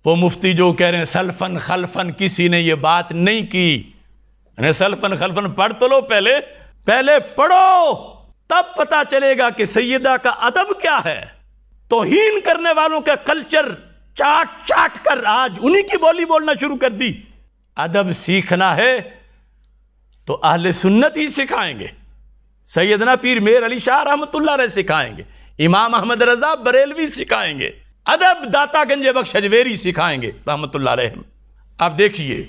وہ مفتی جو کہہ رہے ہیں سلفن خلفن، کسی نے یہ بات نہیں کی. یعنی سلفن خلفن پڑھ تو لو، پہلے پڑھو، تب پتا چلے گا کہ سیدہ کا ادب کیا ہے. توہین کرنے والوں کا کلچر چاٹ کر آج انہی کی بولی بولنا شروع کر دی. ادب سیکھنا ہے تو اہل سنت ہی سکھائیں گے. سیدنا پیر میر علی شاہ رحمۃ اللہ علیہ سکھائیں گے، امام احمد رضا بریلوی سکھائیں گے، ادب داتا گنج بخش اجویری سکھائیں گے رحمۃ اللہ علیہ. اب دیکھیے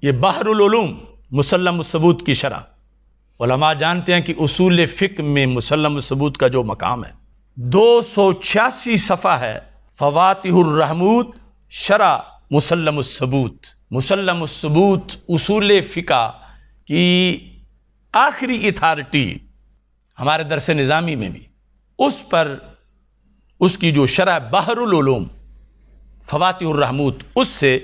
یہ بحر العلوم مسلم الثبوت کی شرح. علماء جانتے ہیں کہ اصول فقہ میں مسلم الثبوت کا جو مقام ہے 286 صفحہ ہے. فواتح الرحمود شرح مسلم الثبوت. مسلم الثبوت اصول فقہ کی آخری اتھارٹی ہمارے درس نظامی میں بھی، اس پر اس کی جو شرح بحر العلوم فواتح الرحمود، اس سے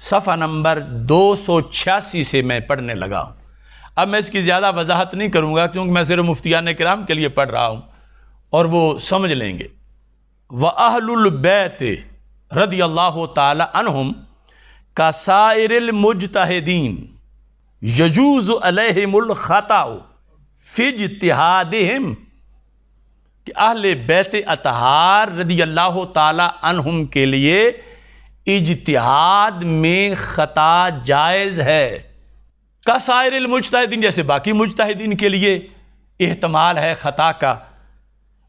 صفحہ نمبر 286 سے میں پڑھنے لگا ہوں. اب میں اس کی زیادہ وضاحت نہیں کروں گا کیونکہ میں صرف مفتیان کرام کے لیے پڑھ رہا ہوں اور وہ سمجھ لیں گے. وَأَهْلُ الْبَيْتِ رضی اللہ تعالی عنہم كَسَائِرِ الْمُجْتَہِدِينَ يَجُوزُ عَلَيْهِمُ الْخَطَأُ فِي اجْتِہَادِهِمْ، کہ اہل بیت اطہار رضی اللہ تعالی عنہم کے لیے اجتہاد میں خطا جائز ہے. کسائر المجتہدین، جیسے باقی مجتہدین کے لیے احتمال ہے خطا کا.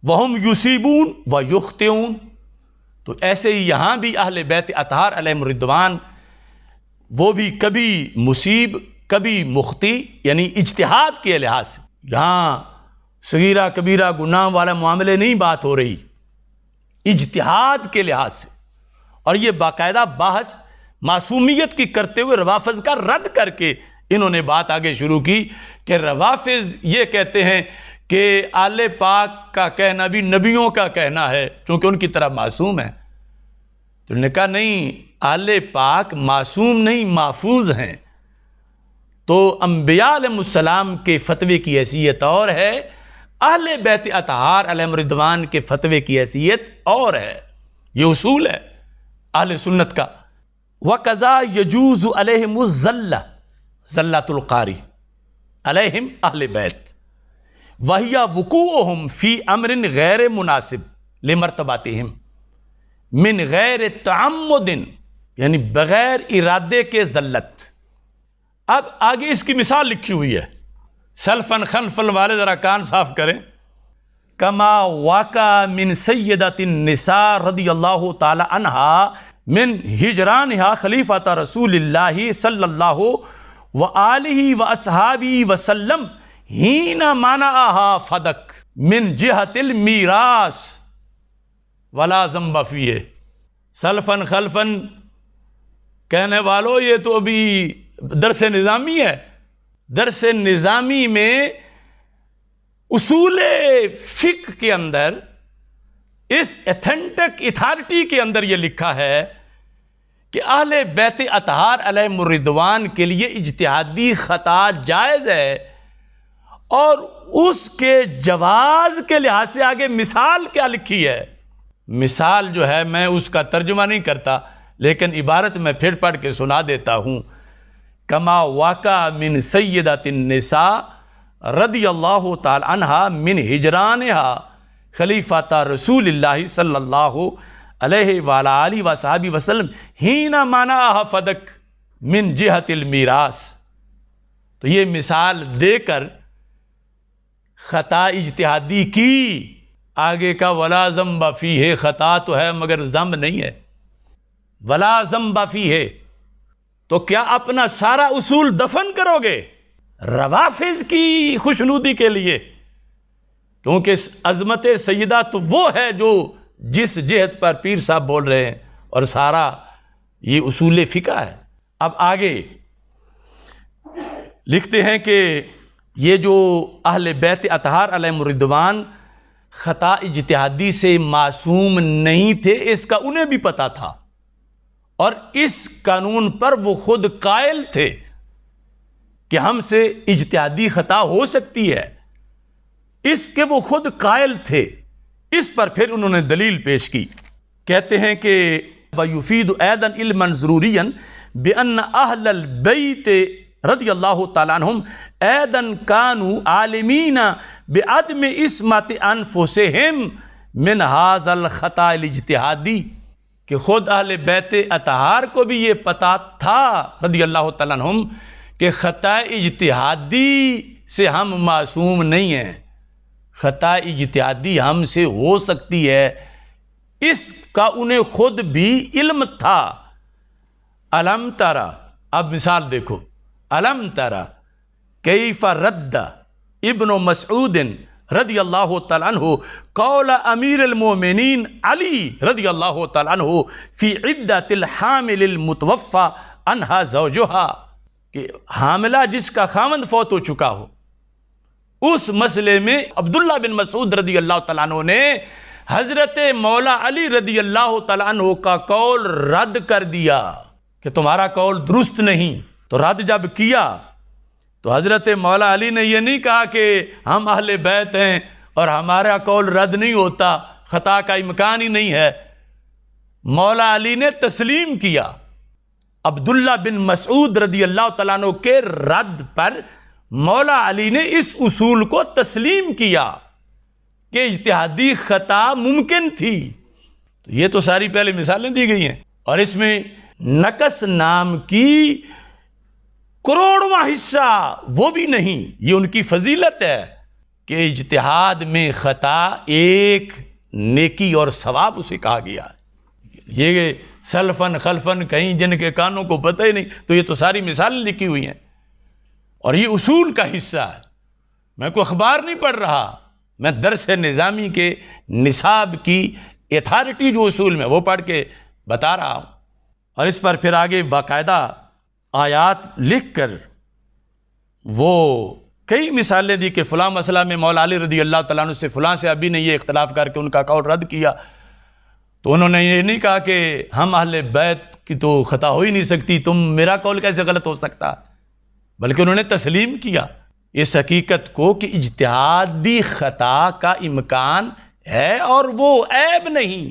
وہم یصیبون و یخطئون، تو ایسے ہی یہاں بھی اہل بیت اطہار علیہم الرضوان وہ بھی کبھی مصیب کبھی مخطی، یعنی اجتہاد کے لحاظ سے. یہاں صغیرہ کبیرہ گناہ والا معاملے نہیں بات ہو رہی، اجتہاد کے لحاظ سے. اور یہ باقاعدہ بحث معصومیت کی کرتے ہوئے روافض کا رد کر کے انہوں نے بات آگے شروع کی کہ روافض یہ کہتے ہیں کہ آل پاک کا کہنا بھی نبیوں کا کہنا ہے چونکہ ان کی طرح معصوم ہے. تو انہوں نے کہا نہیں، آل پاک معصوم نہیں، محفوظ ہیں. تو انبیاء علیہ السلام کے فتوے کی حیثیت اور ہے، اہل بیت اطہار علیہم الرضوان کے فتوے کی حیثیت اور ہے. یہ اصول ہے اہل سنت کا. وَقَضَا يَجُوزُ عَلَيْهِمُ الزَّلَّةُ زَلَّةُ الْقَارِ عَلَيْهِمْ اہل بیت وَهِيَ وُقُوعُهُمْ فِي أَمْرٍ غَيْرِ مُنَاسِبٍ لِمَرْتَبَاتِهِمْ من غیر تعمد، یعنی بغیر ارادے کے ذلت. اب آگے اس کی مثال لکھی ہوئی ہے. سلفن خلفن والے ذرا کان صاف کریں. کما واقع من سیدۃ النساء رضی اللہ تعالی عنہا من ہجرانہا خلیفۃ رسول اللہ صلی اللہ وآلہ واصحابہ وسلم حین منعہا فدک من جہت المیراث ولا ذنب فیہ. سلفن خلفن کہنے والو یہ تو ابھی درس نظامی ہے. درس نظامی میں اصول فقہ کے اندر اس ایتھنٹک اتھارٹی کے اندر یہ لکھا ہے کہ اہل بیت اطہار علیہم الرضوان کے لیے اجتہادی خطا جائز ہے. اور اس کے جواز کے لحاظ سے آگے مثال کیا لکھی ہے. مثال جو ہے میں اس کا ترجمہ نہیں کرتا لیکن عبارت میں پھر پڑھ کے سنا دیتا ہوں. کما واقع من سیدۃ النساء رضی اللہ تعالی عنہا من ہجرانہا خلیفۃ رسول اللہ صلی اللہ علیہ وآلہ وصحبہ وسلم حین منعہا فدک من جہت المیراث. تو یہ مثال دے کر خطا اجتہادی کی. آگے کا ولا ذنب فیہ، خطا تو ہے مگر ذنب نہیں ہے. ولا ذنب فیہ، تو کیا اپنا سارا اصول دفن کرو گے روافض کی خوشنودی کے لیے؟ کیونکہ عظمت سیدہ تو وہ ہے جو جس جہت پر پیر صاحب بول رہے ہیں، اور سارا یہ اصول فقہ ہے. اب آگے لکھتے ہیں کہ یہ جو اہل بیت اطہار علیہم الرضوان خطا اجتہادی سے معصوم نہیں تھے، اس کا انہیں بھی پتہ تھا، اور اس قانون پر وہ خود قائل تھے کہ ہم سے اجتہادی خطا ہو سکتی ہے. اس کے وہ خود قائل تھے. اس پر پھر انہوں نے دلیل پیش کی. کہتے ہیں کہ وَيُفِيدُ أَيْضًا عِلْمًا ضروریًا بِأَنَّ أَهْلَ الْبَيْتِ رضی اللہ تعالیٰ عنہم أيضًا كانوا عالمین بعدم عصمت انفسہم من هذا الخطأ الاجتہادی، کہ خود اہل بیت اطہار کو بھی یہ پتہ تھا رضی اللہ تعالیٰ عنہم کہ خطا اجتہادی سے ہم معصوم نہیں ہیں، خطا اجتہادی ہم سے ہو سکتی ہے، اس کا انہیں خود بھی علم تھا۔ الم ترى، اب مثال دیکھو، الم ترى کیف رد ابن مسعود رضی اللہ تعالیٰ عنہ قول امیر المومنین علی رضی اللہ تعالیٰ عنہ فی عدت الحامل المتوفى عنہا زوجہا، کہ حاملہ جس کا خاوند فوت ہو چکا ہو، اس مسئلے میں عبداللہ بن مسعود رضی اللہ تعالیٰ عنہ نے حضرت مولا علی رضی اللہ تعالیٰ عنہ کا قول رد کر دیا کہ تمہارا قول درست نہیں۔ تو رد جب کیا تو حضرت مولا علی نے یہ نہیں کہا کہ ہم اہل بیت ہیں اور ہمارا قول رد نہیں ہوتا، خطا کا امکان ہی نہیں ہے۔ مولا علی نے تسلیم کیا، عبداللہ بن مسعود رضی اللہ تعالیٰ عنہ کے رد پر مولا علی نے اس اصول کو تسلیم کیا کہ اجتہادی خطا ممکن تھی۔ تو یہ تو ساری پہلے مثالیں دی گئی ہیں، اور اس میں نقص نام کی کروڑواں حصہ وہ بھی نہیں، یہ ان کی فضیلت ہے کہ اجتہاد میں خطا ایک نیکی اور ثواب اسے کہا گیا ہے۔ یہ سلفن خلفن کہیں جن کے کانوں کو پتہ ہی نہیں، تو یہ تو ساری مثالیں لکھی ہوئی ہیں، اور یہ اصول کا حصہ ہے۔ میں کوئی اخبار نہیں پڑھ رہا، میں درس نظامی کے نصاب کی اتھارٹی جو اصول میں وہ پڑھ کے بتا رہا ہوں، اور اس پر پھر آگے باقاعدہ آیات لکھ کر وہ کئی مثالیں دی کہ فلاں مسئلہ میں مولا علی رضی اللہ تعالیٰ عنہ سے فلاں سے ابھی نے یہ اختلاف کر کے ان کا قول رد کیا، تو انہوں نے یہ نہیں کہا کہ ہم اہل بیت کی تو خطا ہو ہی نہیں سکتی، تم میرا قول کیسے غلط ہو سکتا، بلکہ انہوں نے تسلیم کیا اس حقیقت کو کہ اجتہادی خطا کا امکان ہے اور وہ عیب نہیں،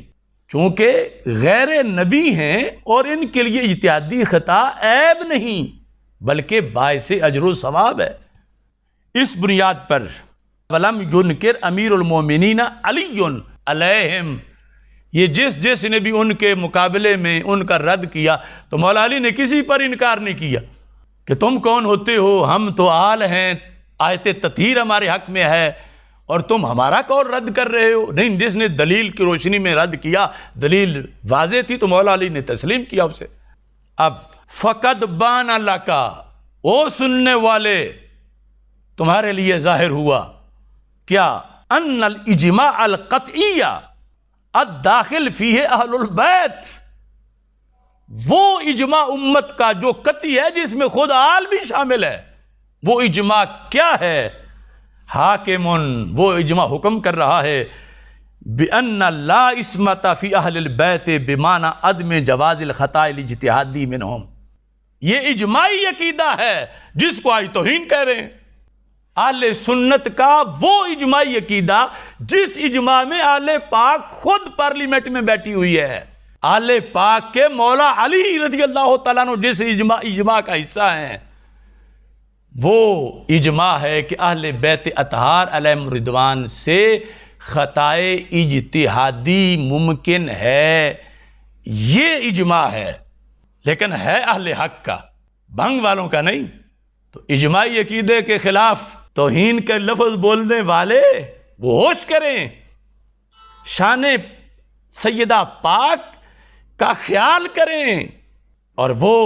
چونکہ غیر نبی ہیں اور ان کے لیے اجتہادی خطا عیب نہیں بلکہ باعث اجر و ثواب ہے۔ اس بنیاد پر وَلَمْ يُنْكِرْ امیر المومنین علی علیہم، یہ جس نے بھی ان کے مقابلے میں ان کا رد کیا تو مولا علی نے کسی پر انکار نہیں کیا کہ تم کون ہوتے ہو، ہم تو آل ہیں، آیت تطہیر ہمارے حق میں ہے اور تم ہمارا قول رد کر رہے ہو۔ نہیں، جس نے دلیل کی روشنی میں رد کیا، دلیل واضح تھی تو مولا علی نے تسلیم کیا اسے۔ اب فَقَدْ بَانَ لَكَ، او سننے والے تمہارے لیے ظاہر ہوا کیا، ان الاجماع القطعی الداخل فیہ اہل البیت، وہ اجماع امت کا جو قطعی ہے جس میں خود آل بھی شامل ہے، وہ اجماع کیا ہے؟ حاکمن، وہ اجماع حکم کر رہا ہے بِأَنَّ لَا عِصْمَةَ فِي أَهْلِ الْبَيْتِ بِمَعنَى عَدْمِ جَوَازِ الْخَطَاءِ الْاجْتِهَادِي مِنْهُمْ، یہ اجماعی عقیدہ ہے جس کو آج توہین کہہ رہے ہیں۔ اہل سنت کا وہ اجماعی عقیدہ جس اجماع میں اہل پاک خود پارلیمنٹ میں بیٹھی ہوئی ہے، اہل پاک کے مولا علی رضی اللہ تعالیٰ عنہ جس اجماع کا حصہ ہیں، وہ اجماع ہے کہ اہل بیت اطہار علیہم رضوان سے خطائے اجتہادی ممکن ہے، یہ اجماع ہے، لیکن ہے اہل حق کا، بھنگ والوں کا نہیں۔ تو اجماعی عقیدے کے خلاف توہین کے لفظ بولنے والے وہ ہوش کریں، شان سیدہ پاک کا خیال کریں، اور وہ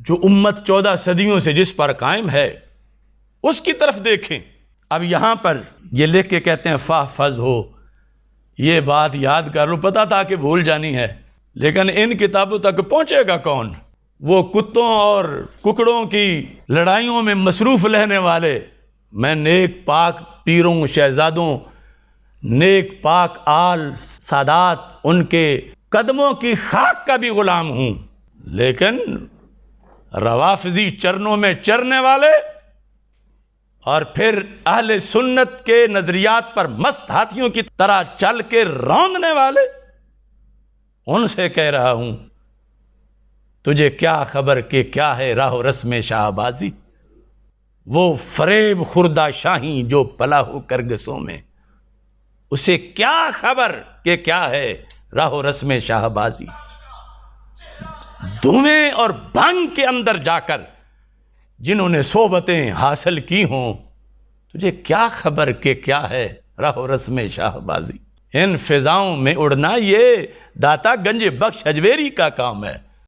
جو امت 14 صدیوں سے جس پر قائم ہے اس کی طرف دیکھیں۔ اب یہاں پر یہ لکھ کے کہتے ہیں فاحفظ ہو، یہ بات یاد کر لو، پتہ تھا کہ بھول جانی ہے، لیکن ان کتابوں تک پہنچے گا کون؟ وہ کتوں اور ککڑوں کی لڑائیوں میں مصروف رہنے والے۔ میں نیک پاک پیروں شہزادوں، نیک پاک آل سادات، ان کے قدموں کی خاک کا بھی غلام ہوں، لیکن روافضی چرنوں میں چرنے والے اور پھر اہل سنت کے نظریات پر مست ہاتھیوں کی طرح چل کے روندنے والے، ان سے کہہ رہا ہوں تجھے کیا خبر کہ کیا ہے راہ و رسم شاہ بازی، وہ فریب خوردہ شاہی جو پلا ہو کرگسوں میں، اسے کیا خبر کہ کیا ہے راہ و رسم شاہ بازی۔ دھویں اور بھنگ کے اندر جا کر جنہوں نے صحبتیں حاصل کی ہوں، تجھے کیا خبر کہ کیا ہے راہ و رسم شاہ بازی۔ ان فضاؤں میں اڑنا یہ داتا گنج بخش اجویری کا کام ہے۔